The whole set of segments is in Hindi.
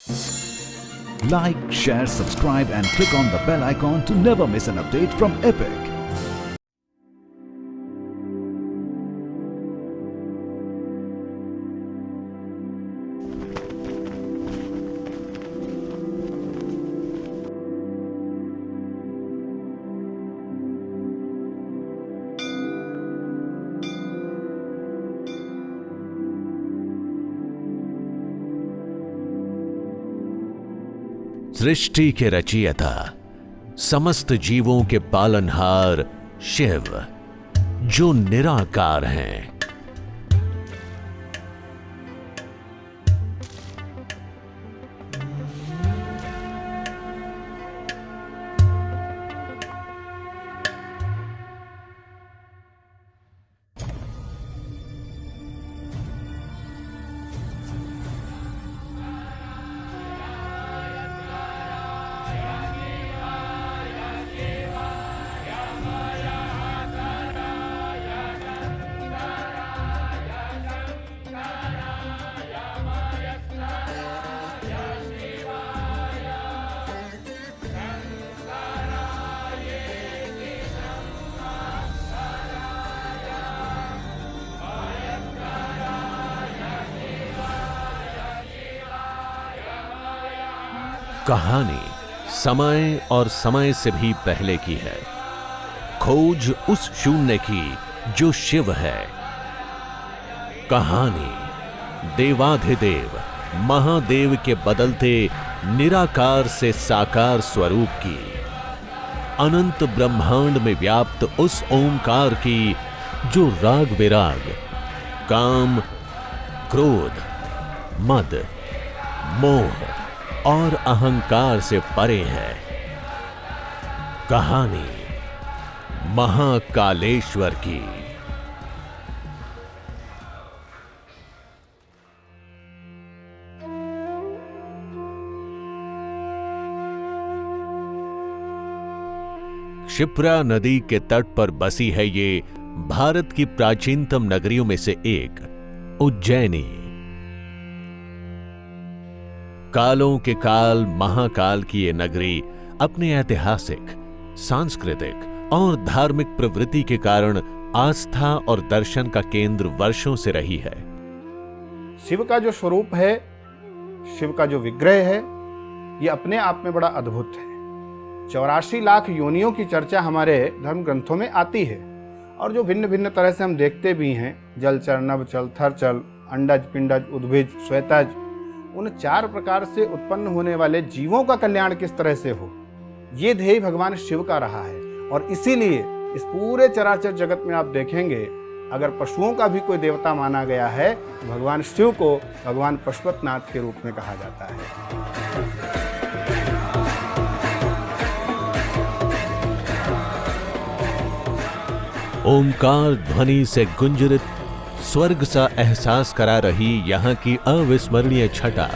Like, share, subscribe and click on the bell icon to never miss an update from Epic. सृष्टि के रचयिता, समस्त जीवों के पालनहार शिव, जो निराकार हैं। कहानी समय और समय से भी पहले की है। खोज उस शून्य की जो शिव है। कहानी देवाधिदेव महादेव के बदलते निराकार से साकार स्वरूप की, अनंत ब्रह्मांड में व्याप्त उस ओंकार की जो राग विराग, काम, क्रोध, मद, मोह और अहंकार से परे है। कहानी महाकालेश्वर की। क्षिप्रा नदी के तट पर बसी है ये भारत की प्राचीनतम नगरियों में से एक उज्जैनी। कालों के काल महाकाल की ये नगरी अपने ऐतिहासिक, सांस्कृतिक और धार्मिक प्रवृत्ति के कारण आस्था और दर्शन का केंद्र वर्षों से रही है। शिव का जो स्वरूप है, शिव का जो विग्रह है, ये अपने आप में बड़ा अद्भुत है। 84 लाख योनियों की चर्चा हमारे धर्म ग्रंथों में आती है और जो भिन्न भिन्न तरह से हम देखते भी हैं, जलचर, नभचल, थरचल, अंडज, पिंडज, उद्भिज, श्वेतज, उन 4 प्रकार से उत्पन्न होने वाले जीवों का कल्याण किस तरह से हो, ये ध्येय भगवान शिव का रहा है। और इसीलिए इस पूरे चराचर जगत में आप देखेंगे, अगर पशुओं का भी कोई देवता माना गया है तो भगवान शिव को भगवान पशुपतिनाथ के रूप में कहा जाता है। ओंकार ध्वनि से गुंजरित स्वर्ग सा एहसास करा रही यहां की अविस्मरणीय छटा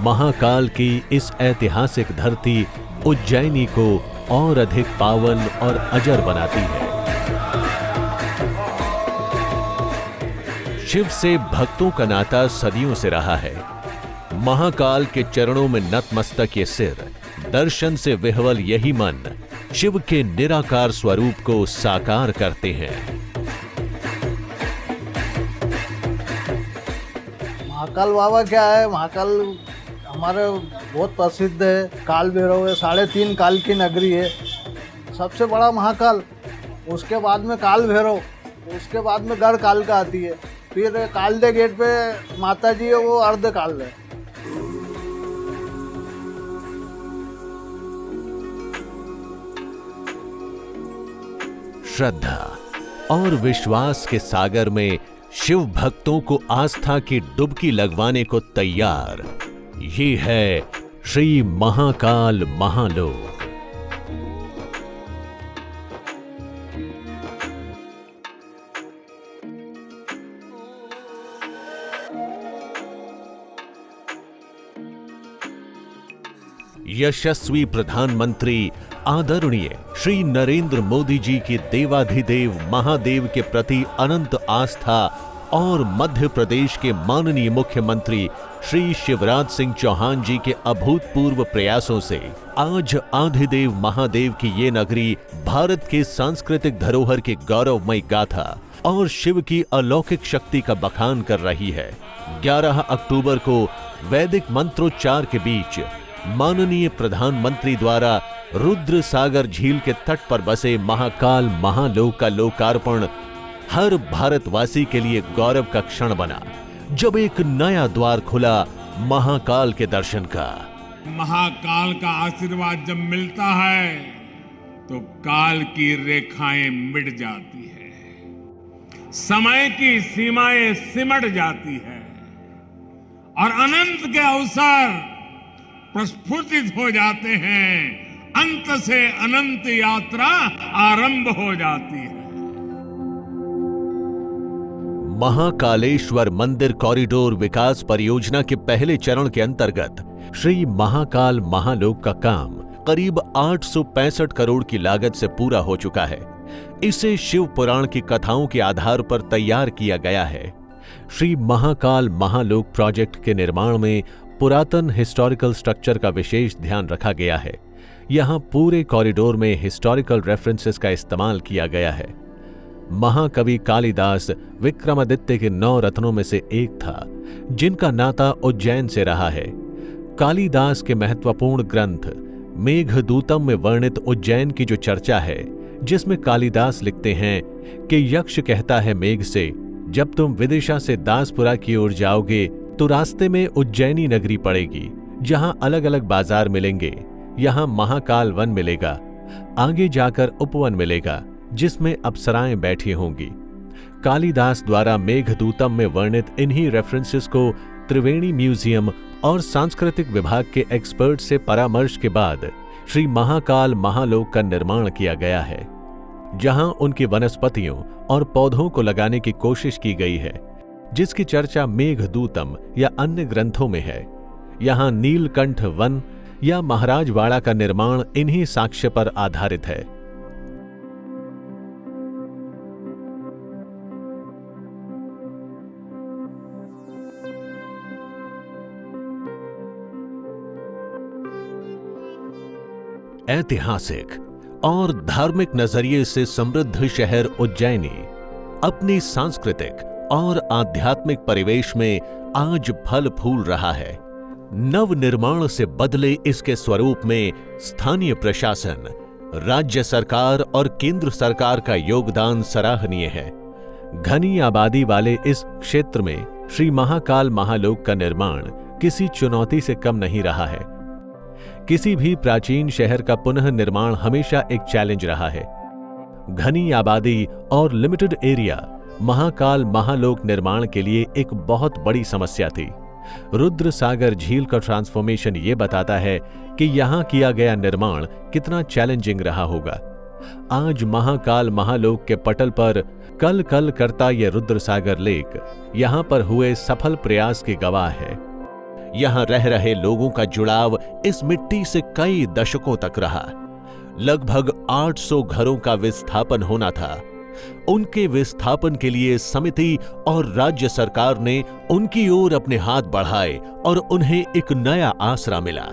महाकाल की इस ऐतिहासिक धरती उज्जैनी को और अधिक पावन और अजर बनाती है। शिव से भक्तों का नाता सदियों से रहा है। महाकाल के चरणों में नतमस्तक ये सिर, दर्शन से विह्वल यही मन शिव के निराकार स्वरूप को साकार करते हैं। महाकाल बाबा क्या है? महाकाल हमारे बहुत प्रसिद्ध है। काल भैरव है, 3.5 काल की नगरी है। सबसे बड़ा महाकाल, उसके बाद में काल भैरव, उसके बाद में गढ़ काल का आती है, फिर कालदे गेट पे माता जी है, वो अर्ध काल है। श्रद्धा और विश्वास के सागर में शिव भक्तों को आस्था की डुबकी लगवाने को तैयार, ये है श्री महाकाल महालोक। यशस्वी प्रधानमंत्री आदरणीय श्री नरेंद्र मोदी जी की देवाधिदेव महादेव के प्रति अनंत आस्था और मध्य प्रदेश के माननीय मुख्यमंत्री श्री शिवराज सिंह चौहान जी के अभूतपूर्व प्रयासों से आज आदिदेव महादेव की ये नगरी भारत के सांस्कृतिक धरोहर की गौरवमयी गाथा और शिव की अलौकिक शक्ति का बखान कर रही है। 11 अक्टूबर को वैदिक मंत्रोच्चार के बीच माननीय प्रधानमंत्री द्वारा रुद्र सागर झील के तट पर बसे महाकाल महालोक का लोकार्पण हर भारतवासी के लिए गौरव का क्षण बना, जब एक नया द्वार खुला महाकाल के दर्शन का। महाकाल का आशीर्वाद जब मिलता है तो काल की रेखाएं मिट जाती है, समय की सीमाएं सिमट जाती है और अनंत के अवसर प्रस्फुटित हो जाते हैं। अंत से अनंत यात्रा आरंभ हो जाती है। महाकालेश्वर मंदिर कॉरिडोर विकास परियोजना के पहले चरण के अंतर्गत श्री महाकाल महालोक का काम करीब 865 करोड़ की लागत से पूरा हो चुका है। इसे शिव पुराण की कथाओं के आधार पर तैयार किया गया है। श्री महाकाल महालोक प्रोजेक्ट के निर्माण में पुरातन हिस्टोरिकल स्ट्रक्चर का विशेष ध्यान रखा गया है। यहाँ पूरे कॉरिडोर में हिस्टोरिकल रेफरेंसेस का इस्तेमाल किया गया है। महाकवि कालिदास विक्रमादित्य के 9 रत्नों में से एक था, जिनका नाता उज्जैन से रहा है। कालिदास के महत्वपूर्ण ग्रंथ मेघदूतम में वर्णित उज्जैन की जो चर्चा है, जिसमें कालिदास लिखते हैं कि यक्ष कहता है मेघ से, जब तुम विदिशा से दासपुरा की ओर जाओगे तो रास्ते में उज्जैनी नगरी पड़ेगी, जहां अलग अलग बाजार मिलेंगे। यहां महाकाल वन मिलेगा, आगे जाकर उपवन मिलेगा, जिसमें अप्सराएं बैठी होंगी। कालिदास द्वारा मेघदूतम में वर्णित इन्हीं रेफरेंसेस को त्रिवेणी म्यूजियम और सांस्कृतिक विभाग के एक्सपर्ट से परामर्श के बाद श्री महाकाल महालोक का निर्माण किया गया है, जहां उनकी वनस्पतियों और पौधों को लगाने की कोशिश की गई है, जिसकी चर्चा मेघदूतम या अन्य ग्रंथों में है। यहां नीलकंठ वन या महाराजवाड़ा का निर्माण इन्हीं साक्ष्य पर आधारित है। ऐतिहासिक और धार्मिक नजरिए से समृद्ध शहर उज्जैनी अपनी सांस्कृतिक और आध्यात्मिक परिवेश में आज फल फूल रहा है। नव निर्माण से बदले इसके स्वरूप में स्थानीय प्रशासन, राज्य सरकार और केंद्र सरकार का योगदान सराहनीय है। घनी आबादी वाले इस क्षेत्र में श्री महाकाल महालोक का निर्माण किसी चुनौती से कम नहीं रहा है। किसी भी प्राचीन शहर का पुनः निर्माण हमेशा एक चैलेंज रहा है। घनी आबादी और लिमिटेड एरिया महाकाल महालोक निर्माण के लिए एक बहुत बड़ी समस्या थी। रुद्र सागर झील का ट्रांसफॉर्मेशन ये बताता है कि यहाँ किया गया निर्माण कितना चैलेंजिंग रहा होगा। आज महाकाल महालोक के पटल पर कल कल करता यह रुद्र सागर लेक यहाँ पर हुए सफल प्रयास की गवाह है। यहाँ रह रहे लोगों का जुड़ाव इस मिट्टी से कई दशकों तक रहा। लगभग 800 घरों का विस्थापन होना था। उनके विस्थापन के लिए समिति और राज्य सरकार ने उनकी ओर अपने हाथ बढ़ाए और उन्हें एक नया आसरा मिला।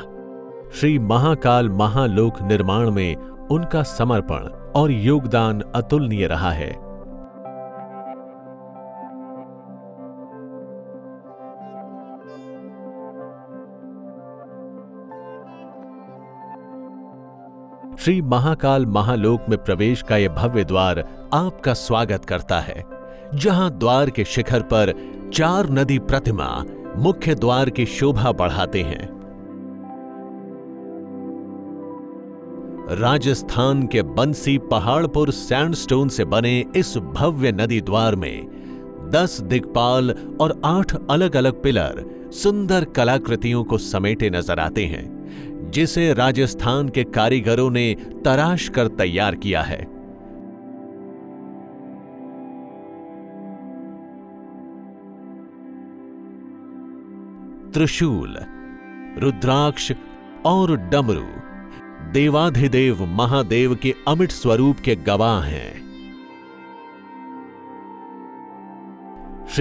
श्री महाकाल महालोक निर्माण में उनका समर्पण और योगदान अतुलनीय रहा है। श्री महाकाल महालोक में प्रवेश का यह भव्य द्वार आपका स्वागत करता है, जहां द्वार के शिखर पर 4 नदी प्रतिमा मुख्य द्वार की शोभा बढ़ाते हैं। राजस्थान के बंसी पहाड़पुर सैंडस्टोन से बने इस भव्य नदी द्वार में 10 दिक्पाल और 8 अलग अलग पिलर सुंदर कलाकृतियों को समेटे नजर आते हैं, जिसे राजस्थान के कारीगरों ने तराश कर तैयार किया है। त्रिशूल, रुद्राक्ष और डमरू देवाधिदेव महादेव के अमिट स्वरूप के गवाह हैं।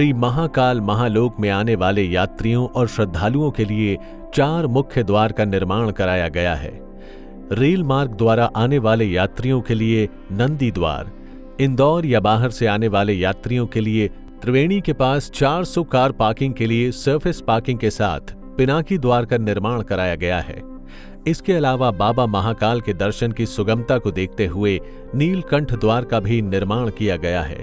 श्री महाकाल महालोक में आने वाले यात्रियों और श्रद्धालुओं के लिए 4 मुख्य द्वार का निर्माण कराया गया है। रेल मार्ग द्वारा आने वाले यात्रियों के लिए नंदी द्वार, इंदौर या बाहर से आने वाले यात्रियों के लिए त्रिवेणी के पास 400 कार पार्किंग के लिए सरफेस पार्किंग के साथ पिनाकी द्वार का निर्माण कराया गया है। इसके अलावा बाबा महाकाल के दर्शन की सुगमता को देखते हुए नीलकंठ द्वार का भी निर्माण किया गया है।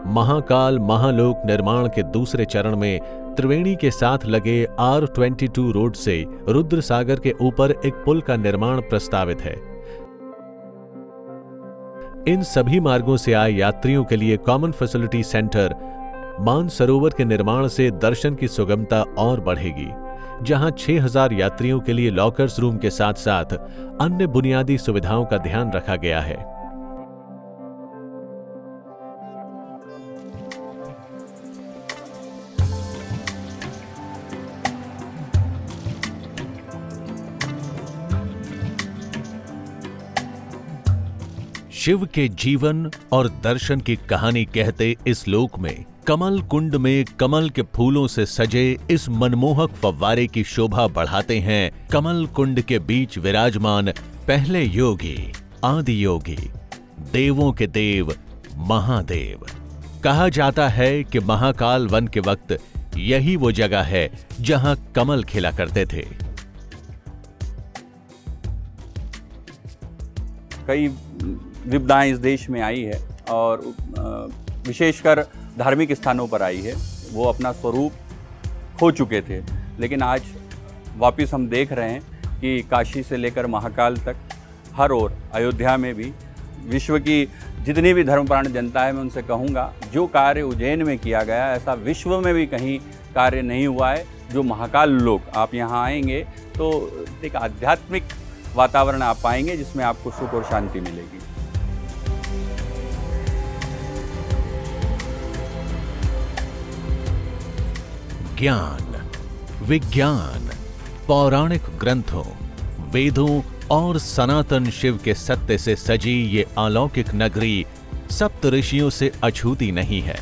महाकाल महालोक निर्माण के दूसरे चरण में त्रिवेणी के साथ लगे R22 रोड से रुद्र सागर के ऊपर एक पुल का निर्माण प्रस्तावित है। इन सभी मार्गों से आए यात्रियों के लिए कॉमन फैसिलिटी सेंटर मानसरोवर के निर्माण से दर्शन की सुगमता और बढ़ेगी, जहां 6000 यात्रियों के लिए लॉकर्स रूम के साथ साथ अन्य बुनियादी सुविधाओं का ध्यान रखा गया है। शिव के जीवन और दर्शन की कहानी कहते इस लोक में कमल कुंड में कमल के फूलों से सजे इस मनमोहक फव्वारे की शोभा बढ़ाते हैं कमल कुंड के बीच विराजमान पहले योगी, आदि योगी, देवों के देव महादेव। कहा जाता है कि महाकाल वन के वक्त यही वो जगह है जहां कमल खिला करते थे। कई विपदाएं इस देश में आई है और विशेषकर धार्मिक स्थानों पर आई है। वो अपना स्वरूप खो चुके थे, लेकिन आज वापस हम देख रहे हैं कि काशी से लेकर महाकाल तक हर ओर, अयोध्या में भी, विश्व की जितनी भी धर्मप्राण जनता है, मैं उनसे कहूँगा जो कार्य उज्जैन में किया गया ऐसा विश्व में भी कहीं कार्य नहीं हुआ है। जो महाकाल लोक, आप यहाँ आएंगे तो एक आध्यात्मिक वातावरण आप पाएंगे जिसमें आपको सुख और शांति मिलेगी। ज्ञान, विज्ञान, पौराणिक ग्रंथों, वेदों और सनातन शिव के सत्य से सजी ये अलौकिक नगरी सप्तऋषियों से अछूती नहीं है।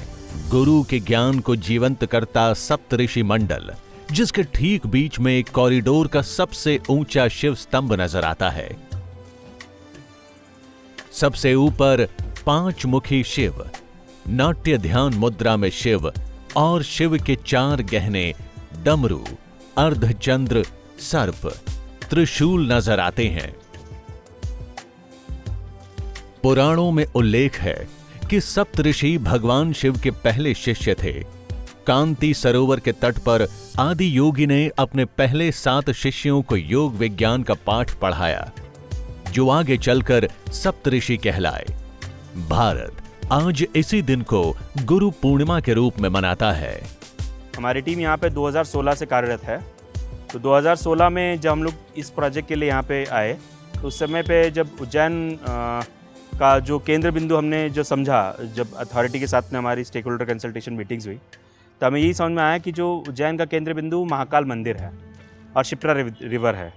गुरु के ज्ञान को जीवंत करता सप्तऋषि मंडल, जिसके ठीक बीच में एक कॉरिडोर का सबसे ऊंचा शिव स्तंभ नजर आता है। सबसे ऊपर 5 मुखी शिव, नाट्य ध्यान मुद्रा में शिव और शिव के 4 गहने डमरू, अर्धचंद्र, सर्प, त्रिशूल नजर आते हैं। पुराणों में उल्लेख है कि सप्तऋषि भगवान शिव के पहले शिष्य थे। कांति सरोवर के तट पर आदि योगी ने अपने पहले 7 शिष्यों को योग विज्ञान का पाठ पढ़ाया, जो आगे चलकर सप्तऋषि कहलाए। भारत आज इसी दिन को गुरु पूर्णिमा के रूप में मनाता है। हमारी टीम यहाँ पे 2016 से कार्यरत है। तो 2016 में जब हम लोग इस प्रोजेक्ट के लिए यहाँ पे आए, तो उस समय पे जब उज्जैन का जो केंद्र बिंदु हमने जो समझा, जब अथॉरिटी के साथ में हमारी स्टेक होल्डर कंसल्टेशन मीटिंग्स हुई, तो हमें यही समझ में आया कि जो उज्जैन का केंद्र बिंदु महाकाल मंदिर है और शिप्रा रिवर है।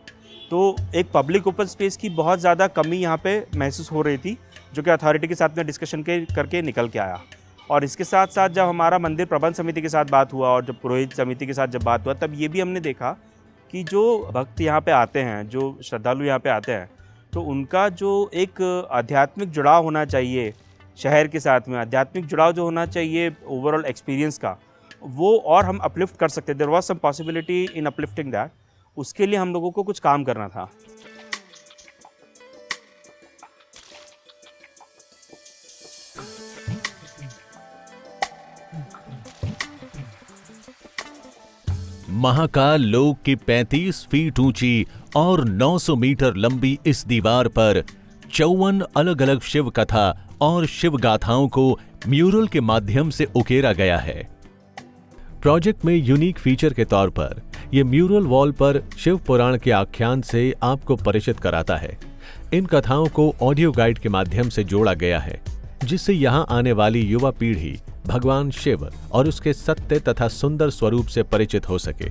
तो एक पब्लिक ओपन स्पेस की बहुत ज़्यादा कमी यहाँ पे महसूस हो रही थी, जो कि अथॉरिटी के साथ में डिस्कशन करके निकल के आया। और इसके साथ साथ जब हमारा मंदिर प्रबंध समिति के साथ बात हुआ और जब पुरोहित समिति के साथ जब बात हुआ, तब ये भी हमने देखा कि जो भक्त यहाँ पे आते हैं, जो श्रद्धालु यहाँ पे आते हैं, तो उनका जो एक आध्यात्मिक जुड़ाव होना चाहिए शहर के साथ में, आध्यात्मिक जुड़ाव जो होना चाहिए ओवरऑल एक्सपीरियंस का, वो और हम अपलिफ्ट कर सकते। There was some possibility in uplifting that. उसके लिए हम लोगों को कुछ काम करना था। महाकाल लोक की 35 फीट ऊंची और 900 मीटर लंबी इस दीवार पर 54 अलग अलग शिव कथा और शिव गाथाओं को म्यूरल के माध्यम से उकेरा गया है। प्रोजेक्ट में यूनिक फीचर के तौर पर यह म्यूरल वॉल पर शिव पुराण के आख्यान से आपको परिचित कराता है। इन कथाओं को ऑडियो गाइड के माध्यम से जोड़ा गया है, जिससे यहां आने वाली युवा पीढ़ी भगवान शिव और उसके सत्य तथा सुंदर स्वरूप से परिचित हो सके।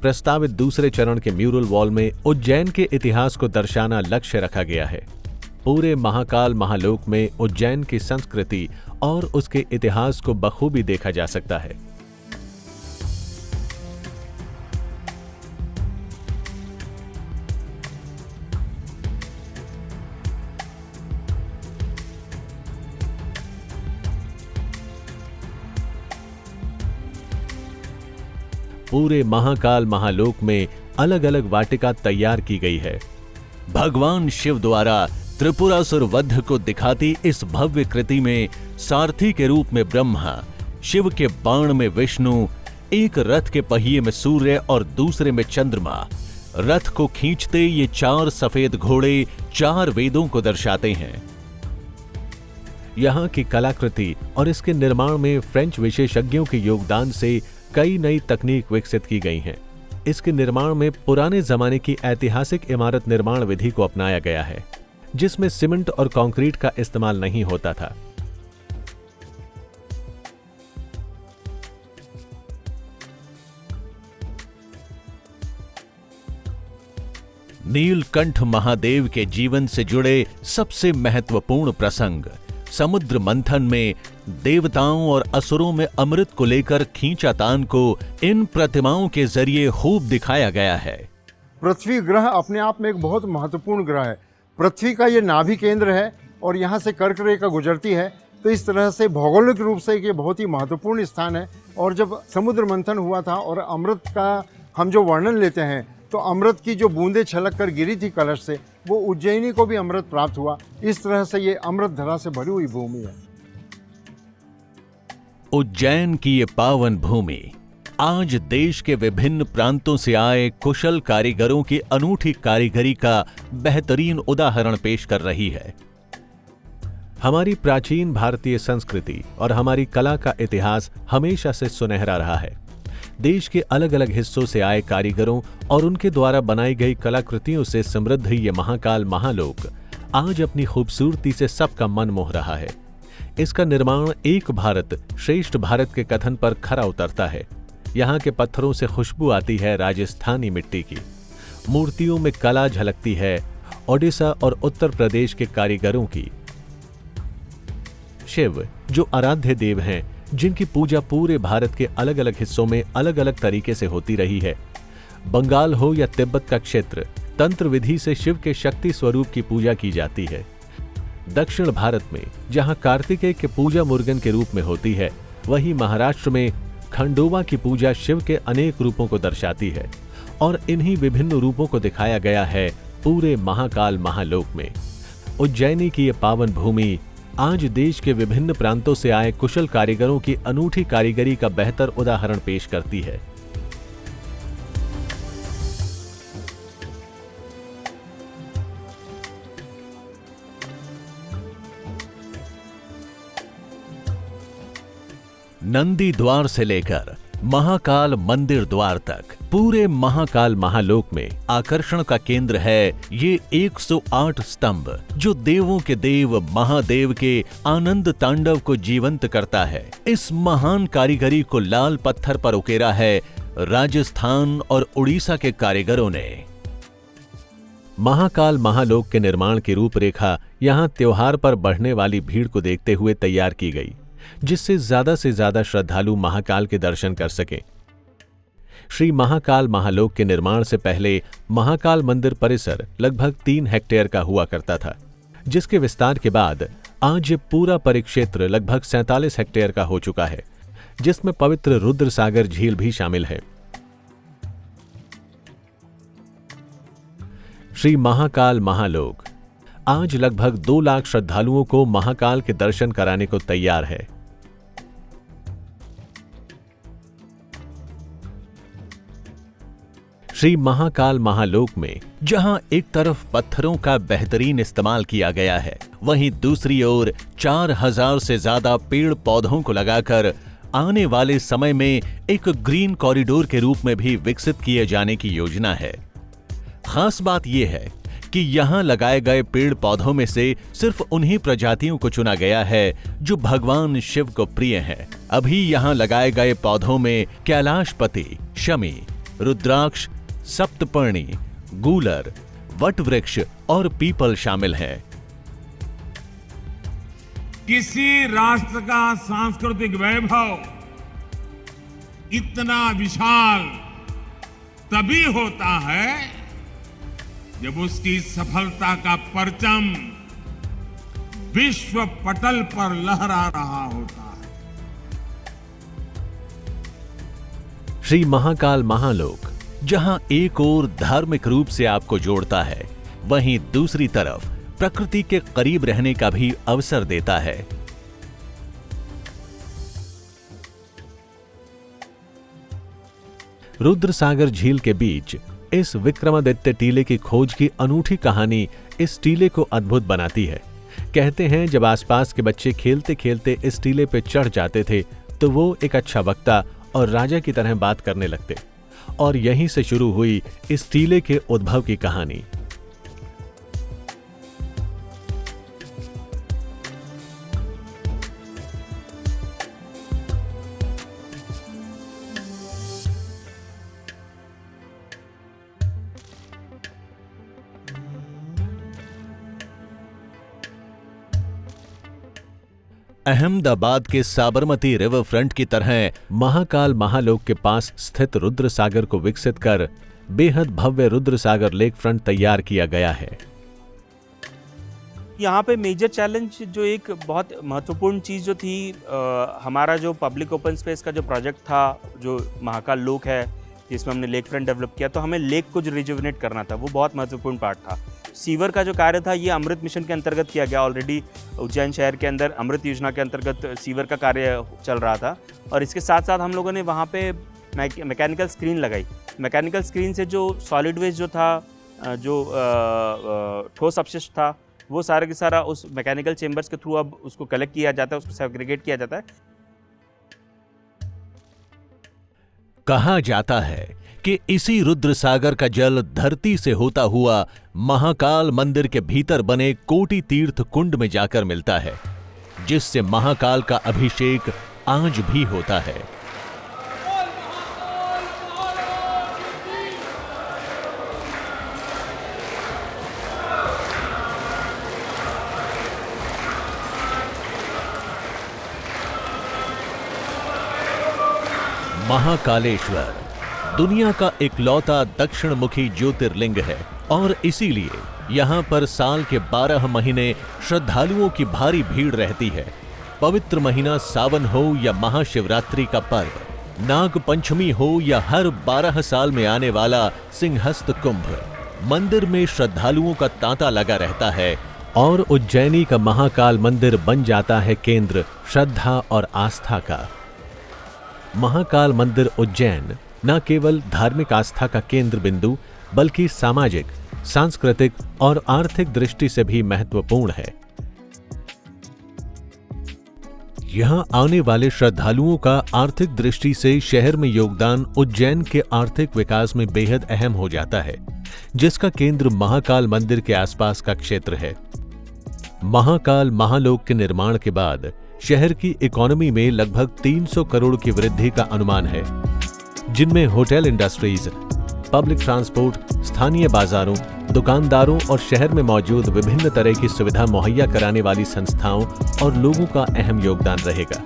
प्रस्तावित दूसरे चरण के म्यूरल वॉल में उज्जैन के इतिहास को दर्शाना लक्ष्य रखा गया है। पूरे महाकाल महालोक में उज्जैन की संस्कृति और उसके इतिहास को बखूबी देखा जा सकता है। पूरे महाकाल महालोक में अलग अलग वाटिका तैयार की गई है। भगवान शिव द्वारा त्रिपुरासुर वध को दिखाती इस भव्य कृति में सारथी के रूप में ब्रह्मा, शिव के बाण में विष्णु, एक रथ के पहिए में सूर्य और दूसरे में चंद्रमा, रथ को खींचते ये 4 सफेद घोड़े 4 वेदों को दर्शाते हैं। यहाँ की कलाकृति और इसके निर्माण में फ्रेंच विशेषज्ञों के योगदान से कई नई तकनीक विकसित की गई हैं। इसके निर्माण में पुराने जमाने की ऐतिहासिक इमारत निर्माण विधि को अपनाया गया है, जिसमें सीमेंट और कंक्रीट का इस्तेमाल नहीं होता था। नीलकंठ महादेव के जीवन से जुड़े सबसे महत्वपूर्ण प्रसंग समुद्र मंथन में देवताओं और असुरों में अमृत को लेकर खींचातान को इन प्रतिमाओं के जरिए खूब दिखाया गया है। पृथ्वी ग्रह अपने आप में एक बहुत महत्वपूर्ण ग्रह है। पृथ्वी का ये नाभि केंद्र है और यहाँ से कर्क रेखा गुजरती है, तो इस तरह से भौगोलिक रूप से ये बहुत ही महत्वपूर्ण स्थान है। और जब समुद्र मंथन हुआ था और अमृत का हम जो वर्णन लेते हैं, तो अमृत की जो बूंदें छलक कर गिरी थी कलश से, वो उज्जैनी को भी अमृत प्राप्त हुआ। इस तरह से ये अमृत धरा से भरी हुई भूमि है। उज्जैन की ये पावन भूमि आज देश के विभिन्न प्रांतों से आए कुशल कारीगरों की अनूठी कारीगरी का बेहतरीन उदाहरण पेश कर रही है। हमारी प्राचीन भारतीय संस्कृति और हमारी कला का इतिहास हमेशा से सुनहरा रहा है। देश के अलग अलग हिस्सों से आए कारीगरों और उनके द्वारा बनाई गई कलाकृतियों से समृद्ध ये महाकाल महालोक आज अपनी खूबसूरती से सबका मन मोह रहा है। इसका निर्माण एक भारत श्रेष्ठ भारत के कथन पर खरा उतरता है। यहाँ के पत्थरों से खुशबू आती है राजस्थानी मिट्टी की, मूर्तियों में कला झलकती है ओडिशा और उत्तर प्रदेश के कारीगरों की। शिव जो आराध्य देव हैं, जिनकी पूजा पूरे भारत के अलग अलग हिस्सों में अलग अलग तरीके से होती रही है। बंगाल हो या तिब्बत का क्षेत्र, तंत्र विधि से शिव के शक्ति स्वरूप की पूजा की जाती है। दक्षिण भारत में जहां कार्तिकेय के पूजा मुर्गन के रूप में होती है, वहीं महाराष्ट्र में खंडोबा की पूजा शिव के अनेक रूपों को दर्शाती है और इन्हीं विभिन्न रूपों को दिखाया गया है पूरे महाकाल महालोक में। उज्जैनी की ये पावन भूमि आज देश के विभिन्न प्रांतों से आए कुशल कारीगरों की अनूठी कारीगरी का बेहतर उदाहरण पेश करती है। नंदी द्वार से लेकर महाकाल मंदिर द्वार तक पूरे महाकाल महालोक में आकर्षण का केंद्र है ये 108 स्तंभ, जो देवों के देव महादेव के आनंद तांडव को जीवंत करता है। इस महान कारीगरी को लाल पत्थर पर उकेरा है राजस्थान और उड़ीसा के कारीगरों ने। महाकाल महालोक के निर्माण की रूपरेखा यहाँ त्योहार पर बढ़ने वाली भीड़ को देखते हुए तैयार की गई, जिससे से ज्यादा श्रद्धालु महाकाल के दर्शन कर सके। श्री महाकाल महालोक के निर्माण से पहले महाकाल मंदिर परिसर लगभग 3 हेक्टेयर का हुआ करता था, जिसके विस्तार के बाद आज ये पूरा परिक्षेत्र लगभग 47 हेक्टेयर का हो चुका है, जिसमें पवित्र रुद्र सागर झील भी शामिल है। श्री महाकाल महालोक आज लगभग 2 लाख श्रद्धालुओं को महाकाल के दर्शन कराने को तैयार है। श्री महाकाल महालोक में जहां एक तरफ पत्थरों का बेहतरीन इस्तेमाल किया गया है, वहीं दूसरी ओर 4000 से ज्यादा पेड़ पौधों को लगाकर आने वाले समय में एक ग्रीन कॉरिडोर के रूप में भी विकसित किए जाने की योजना है। खास बात यह है कि यहाँ लगाए गए पेड़ पौधों में से सिर्फ उन्हीं प्रजातियों को चुना गया है जो भगवान शिव को प्रिय हैं। अभी यहाँ लगाए गए पौधों में कैलाशपति, शमी, रुद्राक्ष, सप्तपर्णी, गूलर, वट वृक्ष और पीपल शामिल हैं। किसी राष्ट्र का सांस्कृतिक वैभव इतना विशाल तभी होता है जब उसकी सफलता का परचम विश्व पटल पर लहरा रहा होता है। श्री महाकाल महालोक जहां एक ओर धार्मिक रूप से आपको जोड़ता है, वहीं दूसरी तरफ प्रकृति के करीब रहने का भी अवसर देता है। रुद्रसागर झील के बीच इस विक्रमादित्य टीले की खोज की अनूठी कहानी इस टीले को अद्भुत बनाती है। कहते हैं जब आसपास के बच्चे खेलते खेलते इस टीले पे चढ़ जाते थे तो वो एक अच्छा वक्ता और राजा की तरह बात करने लगते, और यहीं से शुरू हुई इस टीले के उद्भव की कहानी। अहमदाबाद के साबरमती रिवर फ्रंट की तरह महाकाल महालोक के पास स्थित रुद्रसागर को विकसित कर बेहद भव्य रुद्रसागर लेक फ्रंट तैयार किया गया है। यहाँ पे मेजर चैलेंज जो एक बहुत महत्वपूर्ण चीज़ जो थी, हमारा जो पब्लिक ओपन स्पेस का जो प्रोजेक्ट था, जो महाकाल लोक है जिसमें हमने लेक फ्रंट डेवलप किया, तो हमें लेक को जो रिजुविनेट करना था वो बहुत महत्वपूर्ण पार्ट था। सीवर का जो कार्य था ये अमृत मिशन के अंतर्गत किया गया। ऑलरेडी उज्जैन शहर के अंदर अमृत योजना के अंतर्गत सीवर का कार्य चल रहा था, और इसके साथ साथ हम लोगों ने वहाँ पे मैकेनिकल स्क्रीन लगाई। मैकेनिकल स्क्रीन से जो सॉलिड वेस्ट जो था, जो ठोस अपशिष्ट था, वो सारा के सारा उस मैकेनिकल चेम्बर्स के थ्रू अब उसको कलेक्ट किया जाता है, उसको सेग्रीगेट किया जाता है। कहा जाता है कि इसी रुद्रसागर का जल धरती से होता हुआ महाकाल मंदिर के भीतर बने कोटि तीर्थ कुंड में जाकर मिलता है, जिससे महाकाल का अभिषेक आज भी होता है। महाकालेश्वर दुनिया का इकलौता दक्षिण मुखी ज्योतिर्लिंग है, और इसीलिए यहाँ पर साल के 12 महीने श्रद्धालुओं की भारी भीड़ रहती है। पवित्र महीना सावन हो या महाशिवरात्रि का पर्व, नाग पंचमी हो या हर 12 साल में आने वाला सिंहस्थ कुंभ, मंदिर में श्रद्धालुओं का तांता लगा रहता है, और उज्जैनी का महाकाल मंदिर बन जाता है केंद्र श्रद्धा और आस्था का। महाकाल मंदिर उज्जैन न केवल धार्मिक आस्था का केंद्र बिंदु, बल्कि सामाजिक, सांस्कृतिक और आर्थिक दृष्टि से भी महत्वपूर्ण है। यहां आने वाले श्रद्धालुओं का आर्थिक दृष्टि से शहर में योगदान उज्जैन के आर्थिक विकास में बेहद अहम हो जाता है, जिसका केंद्र महाकाल मंदिर के आसपास का क्षेत्र है। महाकाल महालोक के निर्माण के बाद शहर की इकोनॉमी में लगभग 300 करोड़ की वृद्धि का अनुमान है, जिनमें होटल इंडस्ट्रीज, पब्लिक ट्रांसपोर्ट, स्थानीय बाजारों, दुकानदारों और शहर में मौजूद विभिन्न तरह की सुविधा मुहैया कराने वाली संस्थाओं और लोगों का अहम योगदान रहेगा।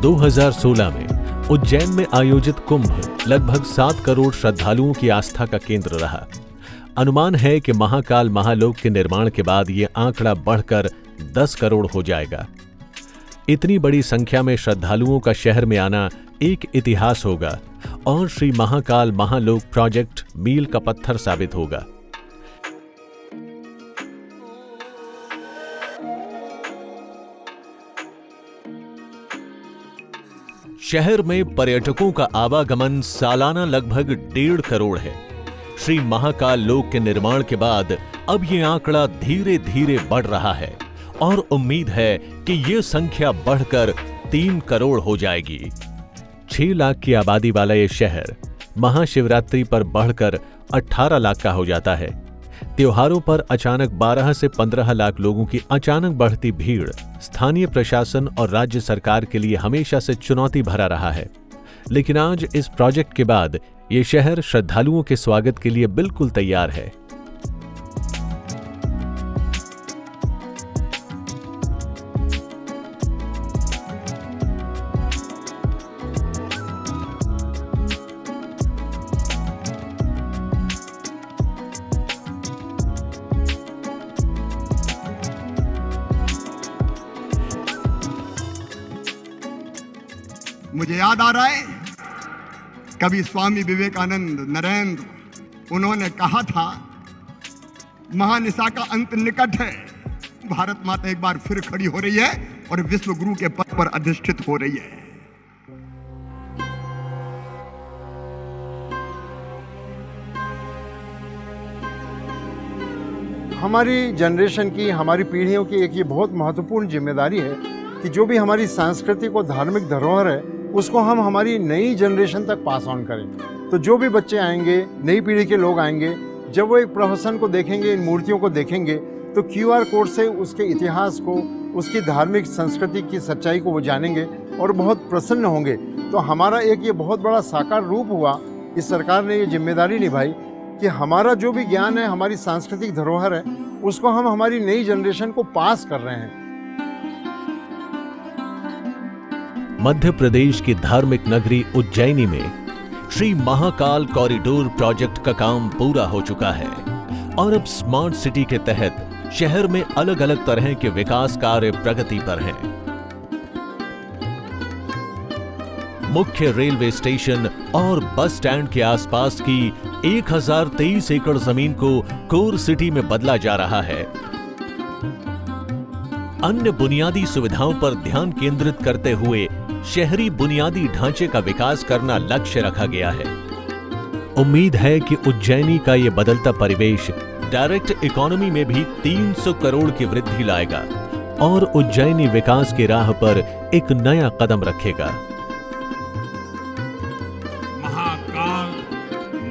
2016 में उज्जैन में आयोजित कुंभ लगभग 7 करोड़ श्रद्धालुओं की आस्था का केंद्र रहा। अनुमान है कि महाकाल महालोक के निर्माण के बाद ये आंकड़ा बढ़कर 10 करोड़ हो जाएगा। इतनी बड़ी संख्या में श्रद्धालुओं का शहर में आना एक इतिहास होगा, और श्री महाकाल महालोक प्रोजेक्ट मील का पत्थर साबित होगा। शहर में पर्यटकों का आवागमन सालाना लगभग 1.5 करोड़ है। श्री महाकाल लोक के निर्माण के बाद अब ये आंकड़ा धीरे धीरे बढ़ रहा है, और उम्मीद है कि ये संख्या बढ़कर 3 करोड़ हो जाएगी। 6 लाख की आबादी वाला ये शहर महाशिवरात्रि पर बढ़कर 18 लाख का हो जाता है। त्योहारों पर अचानक 12 से 15 लाख लोगों की अचानक बढ़ती भीड़ स्थानीय प्रशासन और राज्य सरकार के लिए हमेशा से चुनौती भरा रहा है, लेकिन आज इस प्रोजेक्ट के बाद ये शहर श्रद्धालुओं के स्वागत के लिए बिल्कुल तैयार है। मुझे याद आ रहा है कभी स्वामी विवेकानंद नरेंद्र, उन्होंने कहा था महानिशा का अंत निकट है। भारत माता एक बार फिर खड़ी हो रही है और विश्व गुरु के पद पर अधिष्ठित हो रही है। हमारी जनरेशन की, हमारी पीढ़ियों की एक ये बहुत महत्वपूर्ण जिम्मेदारी है कि जो भी हमारी सांस्कृतिक और धार्मिक धरोहर है उसको हम हमारी नई जनरेशन तक पास ऑन करें। तो जो भी बच्चे आएंगे, नई पीढ़ी के लोग आएंगे, जब वो एक प्रहसन को देखेंगे, इन मूर्तियों को देखेंगे, तो QR कोड से उसके इतिहास को, उसकी धार्मिक संस्कृति की सच्चाई को वो जानेंगे और बहुत प्रसन्न होंगे। तो हमारा एक ये बहुत बड़ा साकार रूप हुआ, इस सरकार ने ये जिम्मेदारी निभाई कि हमारा जो भी ज्ञान है, हमारी सांस्कृतिक धरोहर है, उसको हम हमारी नई जनरेशन को पास कर रहे हैं। मध्य प्रदेश की धार्मिक नगरी उज्जैनी में श्री महाकाल कॉरिडोर प्रोजेक्ट का काम पूरा हो चुका है और अब स्मार्ट सिटी के तहत शहर में अलग अलग तरह के विकास कार्य प्रगति पर हैं। मुख्य रेलवे स्टेशन और बस स्टैंड के आसपास की 1023 एकड़ जमीन को कोर सिटी में बदला जा रहा है। अन्य बुनियादी सुविधाओं पर ध्यान केंद्रित करते हुए शहरी बुनियादी ढांचे का विकास करना लक्ष्य रखा गया है। उम्मीद है कि उज्जैनी का ये बदलता परिवेश डायरेक्ट इकोनॉमी में भी 300 करोड़ की वृद्धि लाएगा और उज्जैनी विकास की राह पर एक नया कदम रखेगा। महाकाल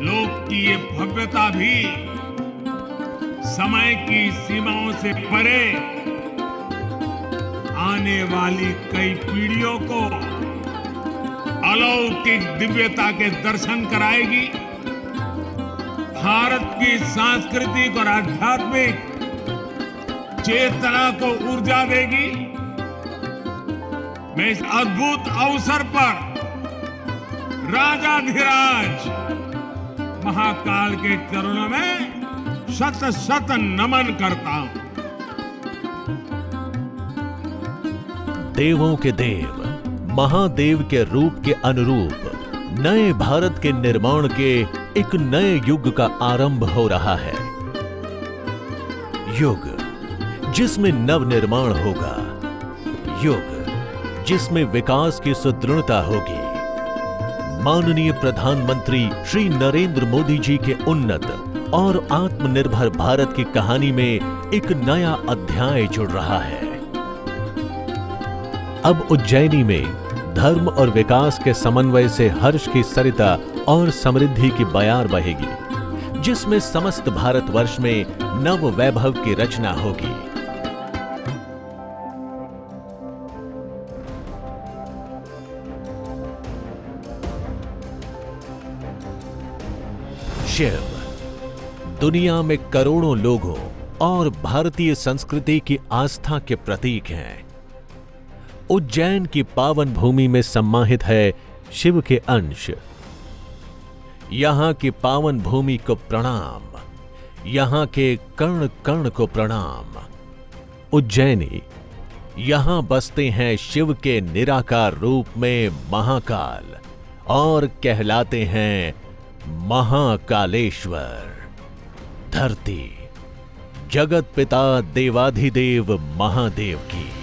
लोक की ये भव्यता भी समय की सीमाओं से परे आने वाली कई पीढ़ियों को अलौकिक दिव्यता के दर्शन कराएगी, भारत की सांस्कृतिक और आध्यात्मिक चेतना को ऊर्जा देगी। मैं इस अद्भुत अवसर पर राजाधिराज महाकाल के चरणों में शत शत नमन करता हूं। देवों के देव, महादेव के रूप के अनुरूप नए भारत के निर्माण के एक नए युग का आरंभ हो रहा है। युग जिसमें नव निर्माण होगा, युग जिसमें विकास की सुदृढ़ता होगी। माननीय प्रधानमंत्री श्री नरेंद्र मोदी जी के उन्नत और आत्मनिर्भर भारत की कहानी में एक नया अध्याय जुड़ रहा है। अब उज्जैनी में धर्म और विकास के समन्वय से हर्ष की सरिता और समृद्धि की बयार बहेगी, जिसमें समस्त भारतवर्ष में नव वैभव की रचना होगी। शिव दुनिया में करोड़ों लोगों और भारतीय संस्कृति की आस्था के प्रतीक हैं। उज्जैन की पावन भूमि में सम्माहित है शिव के अंश। यहां की पावन भूमि को प्रणाम, यहां के कण कण को प्रणाम। उज्जैनी, यहां बसते हैं शिव के निराकार रूप में महाकाल और कहलाते हैं महाकालेश्वर। धरती जगत पिता देवाधिदेव महादेव की